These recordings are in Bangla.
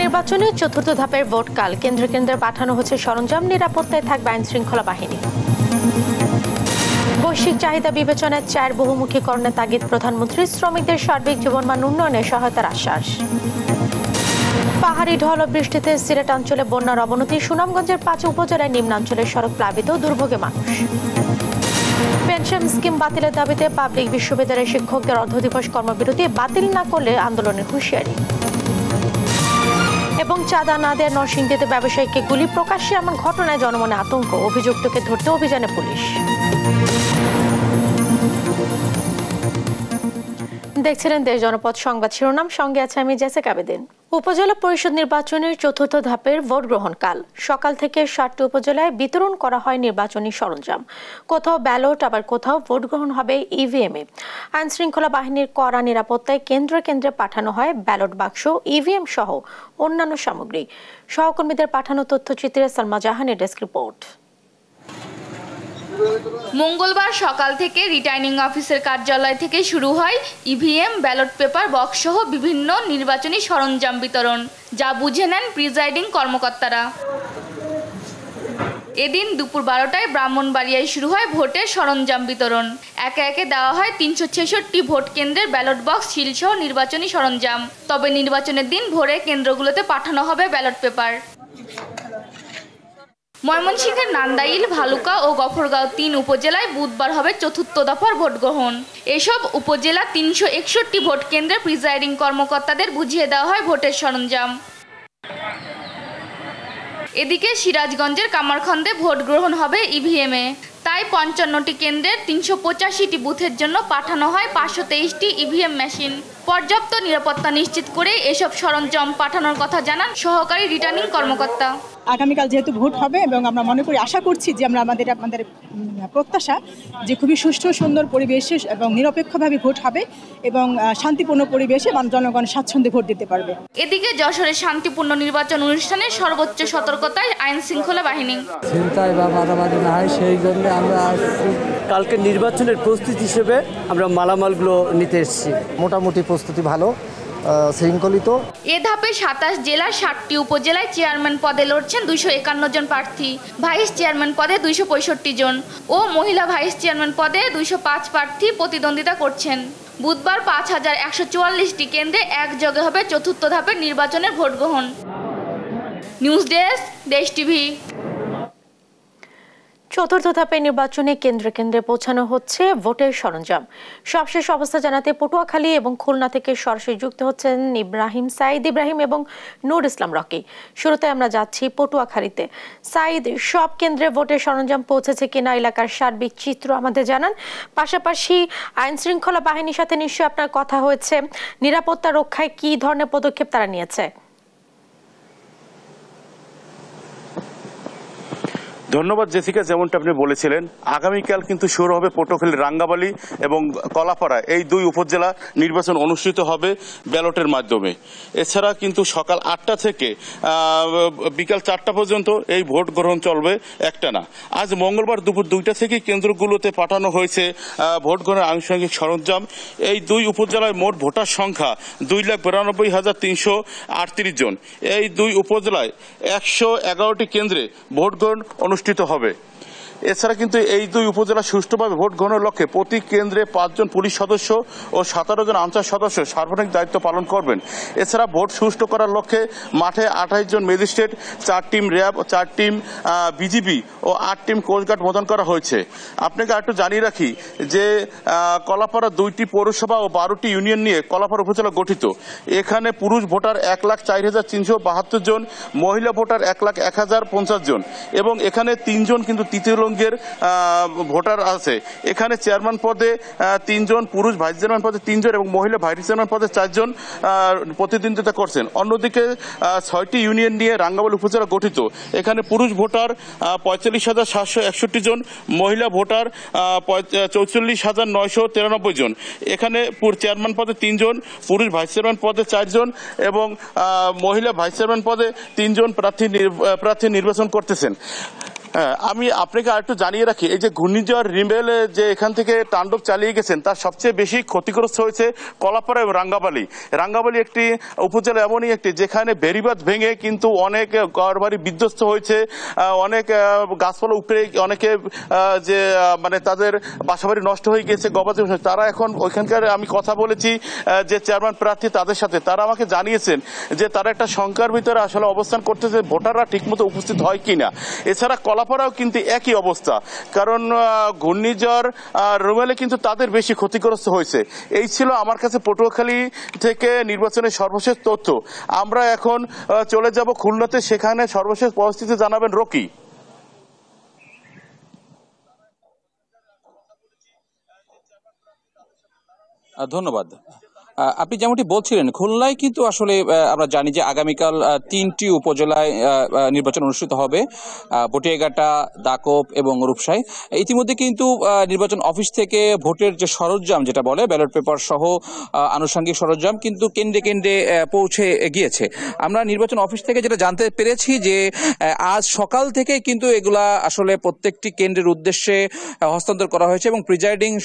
নির্বাচনে চতুর্থ ধাপের ভোট কাল কেন্দ্রে কেন্দ্রে পাঠানো হচ্ছে সরঞ্জাম, নিরাপত্তায় থাকবে আইন শৃঙ্খলা বাহিনী। বৈশ্বিক চাহিদা বিবেচনায় চার বহুমুখীকরণের তাগিদ প্রধানমন্ত্রী, শ্রমিকদের সার্বিক জীবনমান উন্নয়নে সহায়তার আশ্বাস। পাহাড়ি ঢল ও বৃষ্টিতে সিলেট অঞ্চলে বন্যার অবনতি, সুনামগঞ্জের 5 উপজেলায় নিম্নাঞ্চলের সড়ক প্লাবিত, দুর্ভোগে মানুষ। পেনশন স্কিম বাতিলের দাবিতে পাবলিক বিশ্ববিদ্যালয়ের শিক্ষকদের অর্ধদিবস কর্মবিরতি, বাতিল না করলে আন্দোলনের হুঁশিয়ারি। এবং চাঁদা না দেয় নরসিংদীতে ব্যবসায়ীকে গুলি, প্রকাশ্যে এমন ঘটনায় জনমনে আতঙ্ক, অভিযুক্তকে ধরতে অভিযানে পুলিশ। দেখছিলেন দেশ জনপদ সংবাদ শিরোনাম, সঙ্গে আছে আমি জেসিকা বেদিন। উপজেলা পরিষদ নির্বাচনের চতুর্থ ধাপের ভোট গ্রহণ কাল সকাল থেকে 7টি উপজেলায় বিতরণ করা হয় নির্বাচনী সরঞ্জাম। কোথাও ব্যালট, আবার কোথাও ভোট গ্রহণ হবে ইভিএমে। আইন শৃঙ্খলা বাহিনীর কড়া নিরাপত্তায় কেন্দ্রে কেন্দ্রে পাঠানো হয় ব্যালট বাক্স, ইভিএম সহ অন্যান্য সামগ্রী। সহকর্মীদের পাঠানো তথ্যচিত্রে সালমা জাহানের ডেস্ক রিপোর্ট। মঙ্গলবার সকাল থেকে রিটার্নিং অফিসের কার্যালয় থেকে শুরু হয় ইভিএম, ব্যালট পেপার বক্স সহ বিভিন্ন নির্বাচনী সরঞ্জাম বিতরণ, যা বুঝে নেন প্রিজাইডিং কর্মকর্তারা। এদিন দুপুর 12টায় ব্রাহ্মণবাড়িয়ায় শুরু হয় ভোটের সরঞ্জাম বিতরণ। একে একে দেওয়া হয় 366টি ভোট কেন্দ্রের ব্যালট বক্স, সিল সহ নির্বাচনী সরঞ্জাম। তবে নির্বাচনের দিন ভোরে কেন্দ্রগুলোতে পাঠানো হবে ব্যালট পেপার। ময়মনসিংহের নান্দাইল, ভালুকা ও গফরগাঁও 3 উপজেলায় বুধবার হবে চতুর্থ দফার ভোট গ্রহণ। এসব উপজেলা 361টি ভোট কেন্দ্রে প্রিজাইডিং কর্মকর্তাদের বুঝিয়ে দেওয়া হয় ভোটের সরঞ্জাম। এদিকে সিরাজগঞ্জের কামারখন্দে ভোট গ্রহণ হবে ইভিএমে। তাই 55টি কেন্দ্রের 385টি বুথের জন্য পাঠানো হয় 523টি ইভিএম মেশিন। পর্যাপ্ত নিরাপত্তা নিশ্চিত করে এসব সরঞ্জাম পাঠানোর কথা জানান সহকারী রিটার্নিং কর্মকর্তা। আগামীকাল যেহেতু ভোট হবে এবং আমরা মনে করি, আশা করছি যে আমাদের প্রত্যাশা যে খুবই সুষ্ঠু সুন্দর পরিবেশে এবং নিরপেক্ষভাবে ভোট হবে এবং শান্তিপূর্ণ পরিবেশে জনগণ স্বাচ্ছন্দ্যে ভোট দিতে পারবে। এদিকে যশোরের শান্তিপূর্ণ নির্বাচন অনুষ্ঠানে সর্বোচ্চ সতর্কতায় আইন শৃঙ্খলা বাহিনী। চিন্তায় বা মারামারি না হয় সেই জন্য আমরা কালকে নির্বাচনের প্রস্তুতি হিসেবে আমরা মালামালগুলো নিতে এসেছি। মোটামুটি প্রস্তুতি ভালো, শৃঙ্খলিত। এ ধাপে 27 জেলার 60টি উপজেলায় চেয়ারম্যান পদে লড়ছেন 251 জন প্রার্থী, ভাইস চেয়ারম্যান পদে 265 জন ও মহিলা ভাইস চেয়ারম্যান পদে 205 প্রার্থী প্রতিদ্বন্দ্বিতা করছেন। বুধবার 5144টি কেন্দ্রে একযোগে হবে চতুর্থ ধাপের নির্বাচনের ভোট গ্রহণ। News desk, Desh TV. চতুর্থ ধাপের নির্বাচনে কেন্দ্রে কেন্দ্রে পৌঁছানো হচ্ছে ভোটের সরঞ্জাম। সবশেষ অবস্থা জানাতে পটুয়াখালী এবং খুলনা থেকে সরাসরি যুক্ত হচ্ছেন ইব্রাহিম, সাইদ ইব্রাহিম এবং নূর ইসলাম রকি। শুরুতে আমরা যাচ্ছি পটুয়াখালীতে। সাইদ, সব কেন্দ্রে ভোটের সরঞ্জাম পৌঁছেছে কিনা, এলাকার সার্বিক চিত্র আমাদের জানান। পাশাপাশি আইন শৃঙ্খলা বাহিনীর সাথে নিশ্চয়ই আপনার কথা হয়েছে, নিরাপত্তা রক্ষায় কি ধরনের পদক্ষেপ তারা নিয়েছে? ধন্যবাদ জেসিকা। যেমনটা আপনি বলেছিলেন, আগামীকাল কিন্তু শুরু হবে পটুয়াখালী, রাঙ্গাবালী এবং কলাপাড়া এই 2 উপজেলা নির্বাচন অনুষ্ঠিত হবে ব্যালটের মাধ্যমে। এছাড়া কিন্তু সকাল 8টা থেকে বিকাল 4টা পর্যন্ত এই ভোট গ্রহণ চলবে একটানা। আজ মঙ্গলবার দুপুর 2টা থেকে কেন্দ্রগুলোতে পাঠানো হয়েছে ভোট গ্রহণের আনুষঙ্গিক সরঞ্জাম। এই 2 উপজেলায় মোট ভোটার সংখ্যা 2,92,338 জন। এই 2 উপজেলায় 111টি কেন্দ্রে ভোট গ্রহণ অনুষ্ঠিত হবে। এছাড়া কিন্তু এই 2 উপজেলা সুষ্ঠুভাবে ভোট গ্রহণের লক্ষ্যে প্রতি কেন্দ্রে 5 জন পুলিশ সদস্য ও 17 জন আনসার সদস্য সার্বক্ষণিক দায়িত্ব পালন করবেন। এছাড়া ভোট সুষ্ঠু করার লক্ষ্যে মাঠে 28 জন magistrate, 4 team RAB, 4 team BGB ও 8 টিম কোস্টগার্ড মোতায়েন করা হয়েছে। আপনাকে একটু জানিয়ে রাখি যে কলাপাড়া 2টি পৌরসভা ও 12টি ইউনিয়ন নিয়ে কলাপাড়া উপজেলা গঠিত। এখানে পুরুষ ভোটার 1,04,372 জন, মহিলা ভোটার 1,01,050 জন এবং এখানে 3 জন কিন্তু তৃতীয় লিঙ্গের ভোটার আছে। এখানে চেয়ারম্যান পদে 3 জন, পুরুষ ভাইস চেয়ারম্যান পদে 3 জন এবং মহিলা ভাইস চেয়ারম্যান পদে 4 জন প্রতিদ্বন্দ্বিতা করছেন। অন্যদিকে 6টি ইউনিয়ন নিয়ে রাঙ্গাবালী উপজেলা গঠিত। এখানে পুরুষ ভোটার 45,761 জন, মহিলা ভোটার 44,993 জন। এখানে চেয়ারম্যান পদে 3 জন, পুরুষ ভাইস চেয়ারম্যান পদে 4 জন এবং মহিলা ভাইস চেয়ারম্যান পদে 3 জন প্রার্থী নির্বাচন করতেছেন। হ্যাঁ, আমি আপনাকে আরেকটু জানিয়ে রাখি, এই যে ঘূর্ণিঝড় রিমেল যে এখান থেকে তাণ্ডব চালিয়ে গেছেন তার সবচেয়ে বেশি ক্ষতিগ্রস্ত হয়েছে কলাপাড়া এবং রাঙ্গাবালি। রাঙ্গাবালি একটি উপজেলা এমনই একটি যেখানে বেড়িবাঁধ ভেঙে কিন্তু অনেক ঘরবাড়ি বিধ্বস্ত হয়েছে, অনেক গাছপালা উপরে অনেকে যে মানে তাদের বাসাবাড়ি নষ্ট হয়ে গেছে, গবাদি তারা এখন ওইখানকার আমি কথা বলেছি যে চেয়ারম্যান প্রার্থী তাদের সাথে, তারা আমাকে জানিয়েছেন যে তারা একটা শঙ্কার ভিতরে আসলে অবস্থান করতেছে ভোটাররা ঠিকমতো উপস্থিত হয় কিনা। এছাড়া কলাপাড়াও কিন্তু একই অবস্থা, কারণ ঘূর্ণিঝড় রুমেলে কিন্তু তাদের বেশি ক্ষতিগ্রস্ত হয়েছে। এই ছিল আমার কাছে পটুয়াখালী থেকে নির্বাচনের সর্বশেষ তথ্য। আমরা এখন চলে যাব খুলনাতে, সেখানে সর্বশেষ পরিস্থিতি জানাবেন রকি। ধন্যবাদ। আপনি যেমনটি বলছিলেন, খুলনায় কিন্তু আসলে আমরা জানি যে আগামীকাল 3টি উপজেলায় নির্বাচন অনুষ্ঠিত হবে, বটিয়াঘাটা, দাকোপ এবং রূপসায়। ইতিমধ্যে কিন্তু নির্বাচন অফিস থেকে ভোটের যে সরঞ্জাম যেটা বলে ব্যালট পেপার সহ আনুষঙ্গিক সরঞ্জাম কিন্তু কেন্দ্রে কেন্দ্রে পৌঁছে গিয়েছে। আমরা নির্বাচন অফিস থেকে যেটা জানতে পেরেছি যে আজ সকাল থেকে কিন্তু এগুলা আসলে প্রত্যেকটি কেন্দ্রের উদ্দেশ্যে হস্তান্তর করা হয়েছে এবং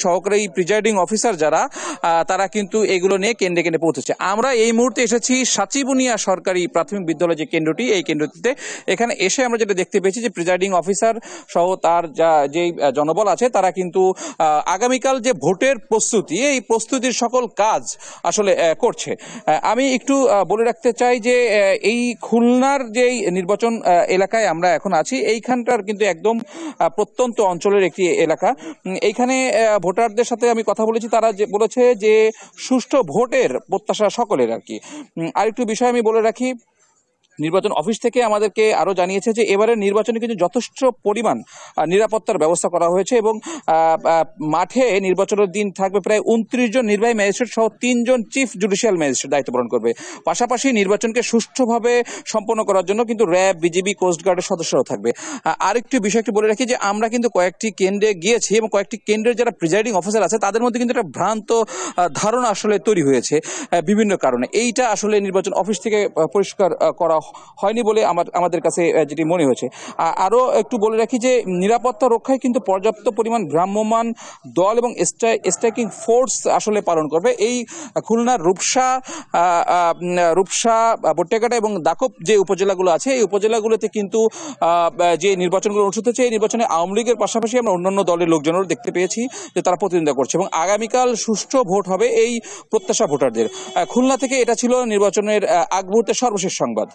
সহকারী প্রিজাইডিং অফিসার যারা তারা কিন্তু এগুলো নিয়ে কেন্দ্রে কেন্দ্রে পৌঁছেছে। আমরা এই মুহূর্তে এসেছি সাচিবুনিয়া সরকারি প্রাথমিক বিদ্যালয় যে কেন্দ্রটি, এই কেন্দ্রটিতে। এখানে এসে আমরা যেটা দেখতে পেয়েছি যে প্রিজাইডিং অফিসার সহ তার যে জনবল আছে তারা কিন্তু আগামীকাল যে ভোটের প্রস্তুতি, এই প্রস্তুতির সকল কাজ আসলে করছে। আমি একটু বলে রাখতে চাই যে এই খুলনার যেই নির্বাচন এলাকায় আমরা এখন আছি, এইখানটার কিন্তু একদম প্রত্যন্ত অঞ্চলের একটি এলাকা। এইখানে ভোটারদের সাথে আমি কথা বলেছি, তারা বলেছে যে সুষ্ঠু ভোটের প্রত্যাশা সকলের আর কি। আরেকটু বিষয় আমি বলে রাখি, নির্বাচন অফিস থেকে আমাদেরকে আরো জানিয়েছে যে এবারের নির্বাচনে কিন্তু যথেষ্ট পরিমাণ নিরাপত্তার ব্যবস্থা করা হয়েছে এবং মাঠে নির্বাচনের দিন থাকবে প্রায় 29 জন নির্বাহী ম্যাজিস্ট্রেট সহ 3 জন চিফ জুডিশিয়াল ম্যাজিস্ট্রেট দায়িত্ব পালন করবে। পাশাপাশি নির্বাচনকে সুষ্ঠুভাবে সম্পন্ন করার জন্য কিন্তু র্যাব, বিজিবি, কোস্টগার্ডের সদস্যরাও থাকবে। আরেকটি বিষয় একটু বলে রাখি যে আমরা কিন্তু কয়েকটি কেন্দ্রে গিয়েছি এবং কয়েকটি কেন্দ্রের যারা প্রিজাইডিং অফিসার আছে তাদের মধ্যে কিন্তু একটা ভ্রান্ত ধারণা আসলে তৈরি হয়েছে বিভিন্ন কারণে। এইটা আসলে নির্বাচন অফিস থেকে পরিষ্কার করা হয়নি বলে আমাদের কাছে যেটি মনে হয়েছে। আরো একটু বলে রাখি যে নিরাপত্তা রক্ষায় কিন্তু পর্যাপ্ত পরিমাণ ভ্রাম্যমাণ দল এবং স্ট্রাইকিং ফোর্স আসলে পালন করবে। এই খুলনার রূপসা, বটিয়াঘাটা এবং দাকোপ যে উপজেলাগুলো আছে, এই উপজেলাগুলোতে কিন্তু যে নির্বাচনগুলো অনুষ্ঠিত হচ্ছে, এই নির্বাচনে আওয়ামী লীগের পাশাপাশি আমরা অন্যান্য দলের লোকজনেরও দেখতে পেয়েছি যে তারা প্রতিদ্বন্দ্বিতা করছে এবং আগামীকাল সুষ্ঠু ভোট হবে এই প্রত্যাশা ভোটারদের। খুলনা থেকে এটা ছিল নির্বাচনের আগ মুহূর্তের সর্বশেষ সংবাদ।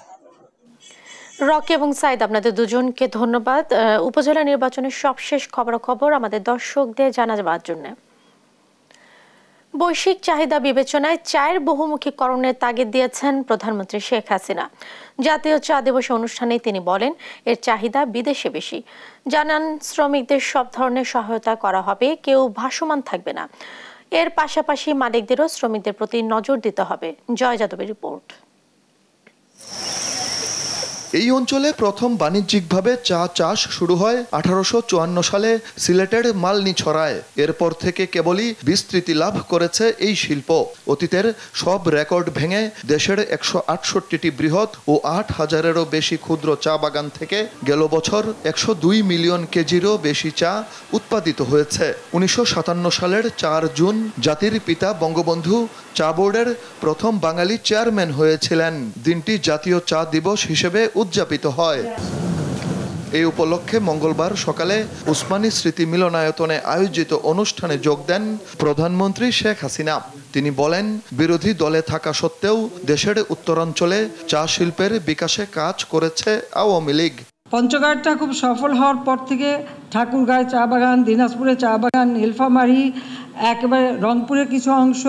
রকি এবং সাইদ, আপনাদের দুজনকে ধন্যবাদ উপজেলা নির্বাচনের সবশেষ খবরাখবর আমাদের দর্শকদের জানাবার জন্য। বৈশ্বিক চাহিদা বিবেচনায় চায়ের বহুমুখীকরণের তাগিদ দিয়েছেন প্রধানমন্ত্রী শেখ হাসিনা। জাতীয় চা দিবস অনুষ্ঠানে তিনি বলেন, এর চাহিদা বিদেশে বেশি। জানান, শ্রমিকদের সব ধরনের সহায়তা করা হবে, কেউ ভাসমান থাকবে না। এর পাশাপাশি মালিকদেরও শ্রমিকদের প্রতি নজর দিতে হবে। জয় যাদবের রিপোর্ট। এই অঞ্চলে প্রথম বাণিজ্যিকভাবে চা চাষ শুরু হয় 1854 সালে সিলেটের মালনীছড়ায়। এরপর থেকে কেবলই বিস্তৃতি লাভ করেছে এই শিল্প। অতীতের সব রেকর্ড ভেঙে দেশের 168টি বৃহৎ ও 8000-এরও বেশি ক্ষুদ্র চা বাগান থেকে গেল বছর 102 মিলিয়ন কেজিরও বেশি চা উৎপাদিত হয়েছে। 1957 সালের 4 জুন জাতির পিতা বঙ্গবন্ধু চা বোর্ডের প্রথম বাঙালি চেয়ারম্যান হয়েছিলেন। দিনটি জাতীয় চা দিবস হিসেবে উদযাপিত হয়। এই উপলক্ষে মঙ্গলবার সকালে উসমানী স্মৃতি মিলনায়তনে আয়োজিত অনুষ্ঠানে যোগ দেন প্রধানমন্ত্রী শেখ হাসিনা। তিনি বলেন, বিরোধী দলে থাকা সত্ত্বেও দেশের উত্তরাঞ্চলে চা শিল্পের বিকাশে কাজ করেছে আওয়ামী লীগ। পঞ্চগড়টা খুব সফল হওয়ার পর থেকে ঠাকুরগাঁয় চা বাগান, দিনাজপুরে চা বাগান, নীলফামারী, একেবারে রংপুরের কিছু অংশ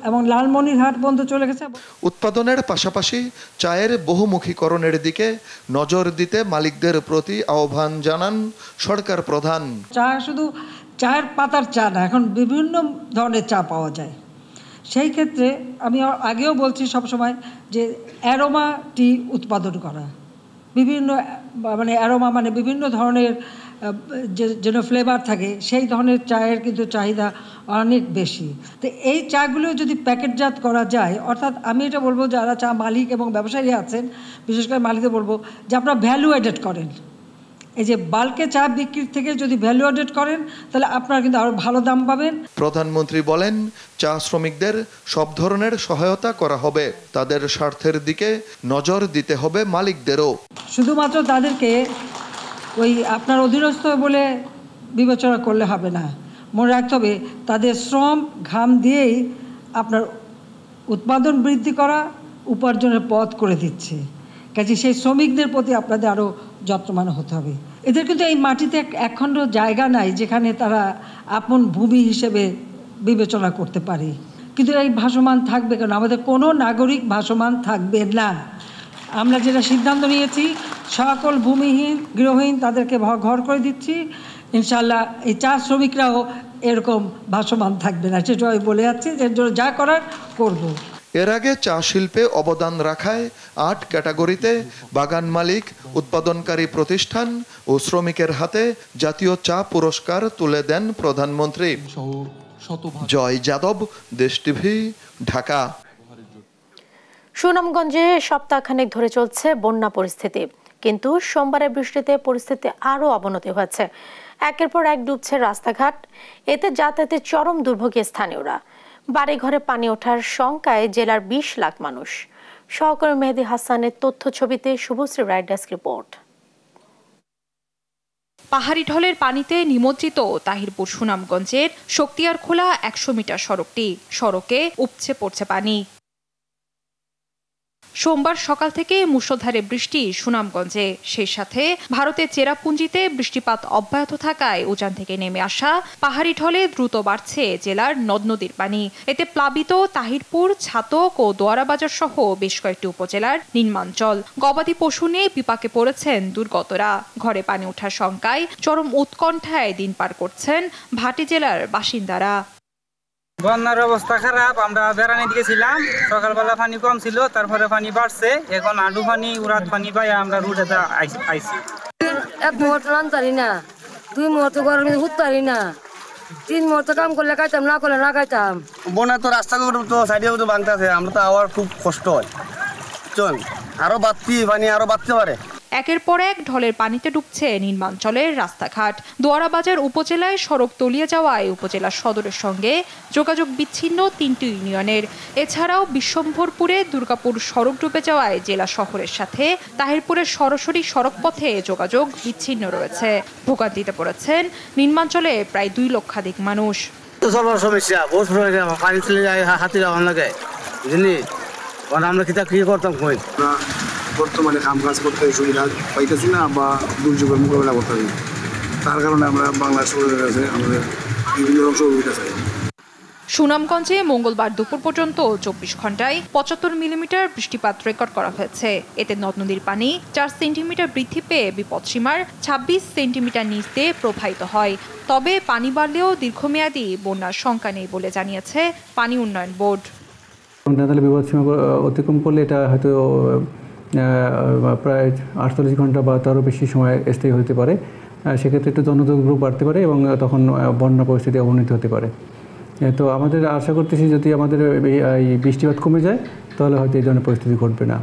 এবং লালমনিরহাট পর্যন্ত চলে গেছে। উৎপাদনের পাশাপাশি চায়ের বহুমুখীকরণের দিকে নজর দিতে মালিকদের প্রতি আহ্বান জানান সরকার প্রধান। চা শুধু চায়ের পাতার চা না, এখন বিভিন্ন ধরনের চা পাওয়া যায়। সেই ক্ষেত্রে আমি আগেও বলছি সবসময় যে অ্যারোমা টি উৎপাদন করা, বিভিন্ন অ্যারোমা বিভিন্ন ধরনের যেন ফ্লেভার থাকে, সেই ধরনের চায়ের কিন্তু চাহিদা অনেক বেশি। তো এই চাগুলো যদি প্যাকেটজাত করা যায়, অর্থাৎ আমি এটা বলবো যারা চা মালিক এবং ব্যবসায়ী আছেন, বিশেষ করে মালিকদের বলবো যে আপনারা ভ্যালু অ্যাডেড করেন। এই যে বাল্কে চা বিক্রির থেকে যদি ভ্যালু অ্যাডেড করেন তাহলে আপনারা কিন্তু আরও ভালো দাম পাবেন। প্রধানমন্ত্রী বলেন, চা শ্রমিকদের সব ধরনের সহায়তা করা হবে, তাদের স্বার্থের দিকে নজর দিতে হবে মালিকদেরও। শুধুমাত্র তাদেরকে ওই আপনার অধীনস্থ বলে বিবেচনা করলে হবে না, মনে রাখতে হবে তাদের শ্রম ঘাম দিয়েই আপনার উৎপাদন বৃদ্ধি করা উপার্জনের পথ করে দিচ্ছে। কাজে সেই শ্রমিকদের প্রতি আপনাদের আরও যত্নবান হতে হবে। এদের কিন্তু এই মাটিতে একখণ্ড জায়গা নাই যেখানে তারা আপন ভূমি হিসেবে বিবেচনা করতে পারে, কিন্তু এই ভাসমান থাকবে কেন? আমাদের কোনো নাগরিক ভাসমান থাকবে না। আমরা যেটা সিদ্ধান্ত নিয়েছি সকল ভূমিহীন গৃহহীন তাদেরকে ঘর করে দিচ্ছি। ইনশাল্লাহ এই চা শ্রমিকরাও এরকম ভাসমান থাকবে না, সেটা আমি বলে যাচ্ছি। এর জন্য যা করার করব। এর আগে চা শিল্পে অবদান রাখায় 8 ক্যাটাগরিতে বাগান মালিক, উৎপাদনকারী প্রতিষ্ঠান ও শ্রমিকের হাতে জাতীয় চা পুরস্কার তুলে দেন প্রধানমন্ত্রী। জয় যাদব, দেশ টিভি, ঢাকা। সুনামগঞ্জে সপ্তাহখানেক ধরে চলছে বন্যা পরিস্থিতি, কিন্তু সোমবারের বৃষ্টিতে পরিস্থিতি আরও অবনতি হয়েছে। একের পর এক ডুবছে রাস্তাঘাট, এতে যাতায়াতে চরম দুর্ভোগে স্থানীয়রা। বাড়িঘরে পানি ওঠার শঙ্কায় জেলার 20 লাখ মানুষ। সহকর্মী মেহেদী হাসানের তথ্য ছবিতে শুভশ্রী রায়, ডেস্ক রিপোর্ট। পাহাড়ি ঢলের পানিতে নিমজ্জিত তাহিরপুর সুনামগঞ্জের শক্তিয়ারখোলা 100 মিটার সড়কটি, সড়কে উপচে পড়ছে পানি। সোমবার সকাল থেকে মুষলধারে বৃষ্টি সুনামগঞ্জে, সেই সাথে ভারতের চেরাপুঞ্জিতে বৃষ্টিপাত অব্যাহত থাকায় উজান থেকে নেমে আসা পাহাড়ি ঢলে দ্রুত বাড়ছে জেলার নদ নদীর পানি। এতে প্লাবিত তাহিরপুর, ছাতক ও দোয়ারাবাজার সহ বেশ কয়েকটি উপজেলার নিম্নাঞ্চল। গবাদি পশু নিয়ে বিপাকে পড়েছেন দুর্গতরা। ঘরে পানি ওঠার শঙ্কায় চরম উৎকণ্ঠায় দিন পার করছেন ভাটি জেলার বাসিন্দারা। বন্যার অবস্থা খারাপ, আমরা বেড়ানি গেছিলাম, সকালবেলা পানি কম ছিল, তারপরে পানি বাড়ছে, এখন আডু পানি উড়াত পানি পাই আমরা রুটে আইছি। 1 মুহূর্ত রান্তারি না, 2 মুহূর্ত গরমে হুতারি না, 3 মুহূর্ত কাম করলে খাইতাম, না করলে না খাইতাম। বন্যা তো রাস্তাঘাট তো সাইডে তো ভাঙতেছে, আমরা তো আবার খুব কষ্ট হয়। চল আরো বাড়তি পানি আরো বাড়তে পারে। একের পর এক ঢলের পানিতে ডুবছে নিম্নাঞ্চলের রাস্তাঘাট। দোয়ারাবাজার উপজেলায় সড়ক তলিয়ে যাওয়ায় উপজেলা সদরের সঙ্গে যোগাযোগ বিচ্ছিন্ন 3টি ইউনিয়নের। এছাড়াও বিশ্বম্ভরপুরে দুর্গাপুর সড়ক ডুবে যাওয়ায় জেলা শহরের সাথে তাহিরপুরের সরাসরি সড়ক পথে যোগাযোগ বিচ্ছিন্ন রয়েছে। ভোগান্তিতে পড়েছেন নিম্নাঞ্চলে প্রায় 2 লক্ষাধিক মানুষ। সমস্যা বহুত পানি চলে যায়, হাতি যাওয়ার লাগে বুঝলি, আমরা কি করতাম কই বর্তমানে কাম কাজ করতে সুবিধা পাইতেছি না বা দুর্যোগের মোকাবেলা করতে পারি, তার কারণে আমরা বাংলা সরকারের কাছে আমাদের বিভিন্ন রকম সহযোগিতা চাই। সুনামগঞ্জে মঙ্গলবার দুপুর পর্যন্ত 24 ঘন্টায় 75 মিলিমিটার বৃষ্টিপাত রেকর্ড করা হয়েছে। এতে নদ নদীর পানি 4 সেন্টিমিটার বৃদ্ধি পেয়ে বিপদসীমার 26 সেন্টিমিটার নিচ দিয়ে প্রবাহিত হয়। তবে পানি বাড়লেও দীর্ঘমেয়াদী বন্যার শঙ্কা নেই বলে জানিয়েছে পানি উন্নয়ন বোর্ড। বিপদসীমা অতিক্রম করলে এটা হয়তো প্রায় 48 ঘন্টা বা তারও বেশি সময় স্থায়ী হতে পারে। সেক্ষেত্রে একটু জনদুর্ভোগ বাড়তে পারে এবং তখন বন্যা পরিস্থিতি অবনতি হতে পারে। তো আমাদের আশা করতেছি যদি আমাদের এই বৃষ্টিপাত কমে যায় তাহলে হয়তো এই ধরনের পরিস্থিতি ঘটবে না।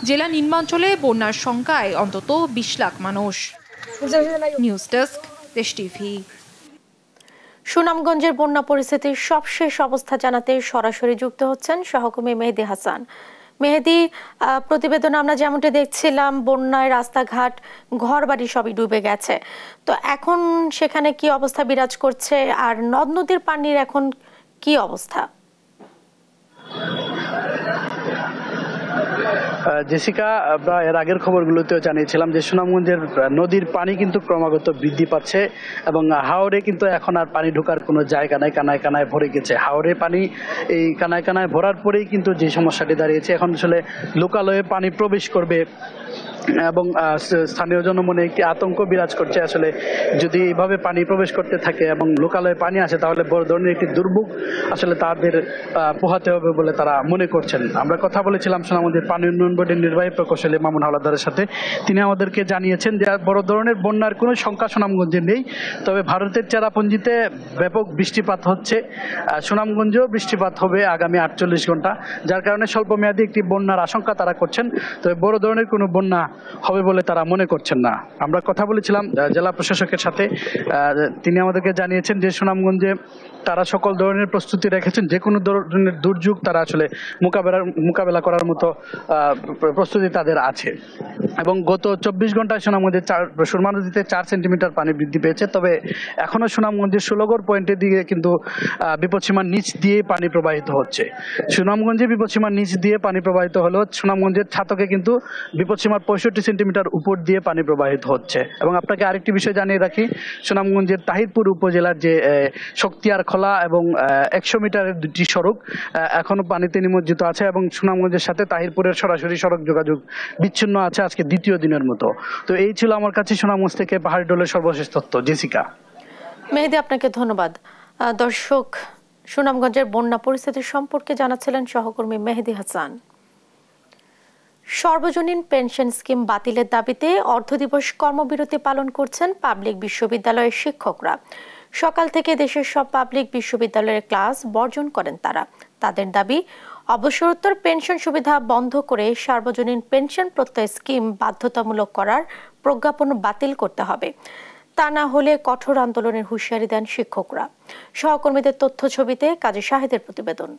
জেলা নিম্নাঞ্চলে বন্যার শঙ্কায় অন্তত 20 লাখ মানুষ। News desk, Desh TV. সুনামগঞ্জের বন্যা পরিস্থিতির সবশেষ অবস্থা জানাতে সরাসরি যুক্ত হচ্ছেন সহকর্মী মেহেদী হাসান। মেহেদী, প্রতিবেদনে আমরা যেমনটি দেখছিলাম বন্যায় রাস্তাঘাট, ঘরবাড়ি সবই ডুবে গেছে, তো এখন সেখানে কি অবস্থা বিরাজ করছে আর নদ নদীর পানির এখন কি অবস্থা? জেসিকা, আমরা এর আগের খবরগুলোতেও জানিয়েছিলাম যে সুনামগঞ্জের নদীর পানি কিন্তু ক্রমাগত বৃদ্ধি পাচ্ছে এবং হাওরে কিন্তু এখন আর পানি ঢোকার কোনো জায়গা নাই, কানায় কানায় ভরে গেছে। হাওরে পানি এই কানায় কানায় ভরার পরেই কিন্তু যে সমস্যাটি দাঁড়িয়েছে, এখন আসলে লোকালয়ে পানি প্রবেশ করবে এবং স্থানীয় জনমনে একটি আতঙ্ক বিরাজ করছে। আসলে যদি এইভাবে পানি প্রবেশ করতে থাকে এবং লোকালয়ে পানি আসে তাহলে বড় ধরনের একটি দুর্ভোগ আসলে তাদের পোহাতে হবে বলে তারা মনে করছেন। আমরা কথা বলেছিলাম সুনামগঞ্জের পানি উন্নয়ন বোর্ডের নির্বাহী প্রকৌশলী মামুন হাওলাদারের সাথে। তিনি আমাদেরকে জানিয়েছেন যে বড় ধরনের বন্যার কোনো সংখ্যা সুনামগঞ্জে নেই, তবে ভারতের চেরাপুঞ্জিতে ব্যাপক বৃষ্টিপাত হচ্ছে, সুনামগঞ্জেও বৃষ্টিপাত হবে আগামী 48 ঘন্টা, যার কারণে স্বল্পমেয়াদী একটি বন্যার আশঙ্কা তারা করছেন। তবে বড় ধরনের কোনো বন্যা হবে বলে তারা মনে করছেন না। আমরা কথা বলেছিলাম জেলা প্রশাসকের সাথে, তিনি আমাদেরকে জানিয়েছেন যে সুনামগঞ্জে তারা সকল ধরনের প্রস্তুতি রেখেছেন, যে কোনো ধরনের দুর্যোগ তারা আসলে মোকাবেলা করার মতো প্রস্তুতি তাদের আছে। এবং গত 24 ঘন্টায় সুনামগঞ্জে সুরমা নদীতে 4 সেন্টিমিটার পানি বৃদ্ধি পেয়েছে। তবে এখনো সুনামগঞ্জের 16গড় পয়েন্টের দিকে কিন্তু বিপদসীমার নিচ দিয়ে পানি প্রবাহিত হচ্ছে। সুনামগঞ্জে বিপদসীমার নিচ দিয়ে পানি প্রবাহিত হলেও সুনামগঞ্জের ছাতকে কিন্তু বিপদসীমার 65 সেন্টিমিটার উপর দিয়ে পানি প্রবাহিত হচ্ছে। এবং আপনাকে আরেকটি বিষয় জানিয়ে রাখি, সুনামগঞ্জের তাহিরপুর উপজেলার যে শক্তিয়ার খোলা এবং 100 মিটারের 2টি সড়ক এখনো পানিতে নিমজ্জিত আছে এবং সুনামগঞ্জের সাথে তাহিরপুরের সরাসরি সড়ক যোগাযোগ বিচ্ছিন্ন আছে আজকে দ্বিতীয় দিনের মতো। তো এই ছিল আমার কাছে সুনামগঞ্জ থেকে পাহাড়ি ঢলের সর্বশেষ তথ্য। জেসিকা। মেহেদী, আপনাকে ধন্যবাদ। দর্শক, সুনামগঞ্জের বন্যা পরিস্থিতি সম্পর্কে জানাচ্ছিলেন সহকর্মী মেহেদী হাসান। সর্বজনীন পেনশন স্কিম বাতিলের দাবিতে অর্ধদিবস কর্মবিরতি পালন করছেন পাবলিক বিশ্ববিদ্যালয়ের শিক্ষকরা। সকাল থেকে দেশের সব পাবলিক বিশ্ববিদ্যালয়ের ক্লাস বর্জন করেন তারা। তাদের দাবি, অবসরোত্তর পেনশন সুবিধা বন্ধ করে সার্বজনীন পেনশন প্রত্যয় স্কিম বাধ্যতামূলক করার প্রজ্ঞাপন বাতিল করতে হবে। তা না হলে কঠোর আন্দোলনের হুঁশিয়ারি দেন শিক্ষকরা। সহকর্মীদের তথ্য ছবিতে কাজী শাহেদের প্রতিবেদন।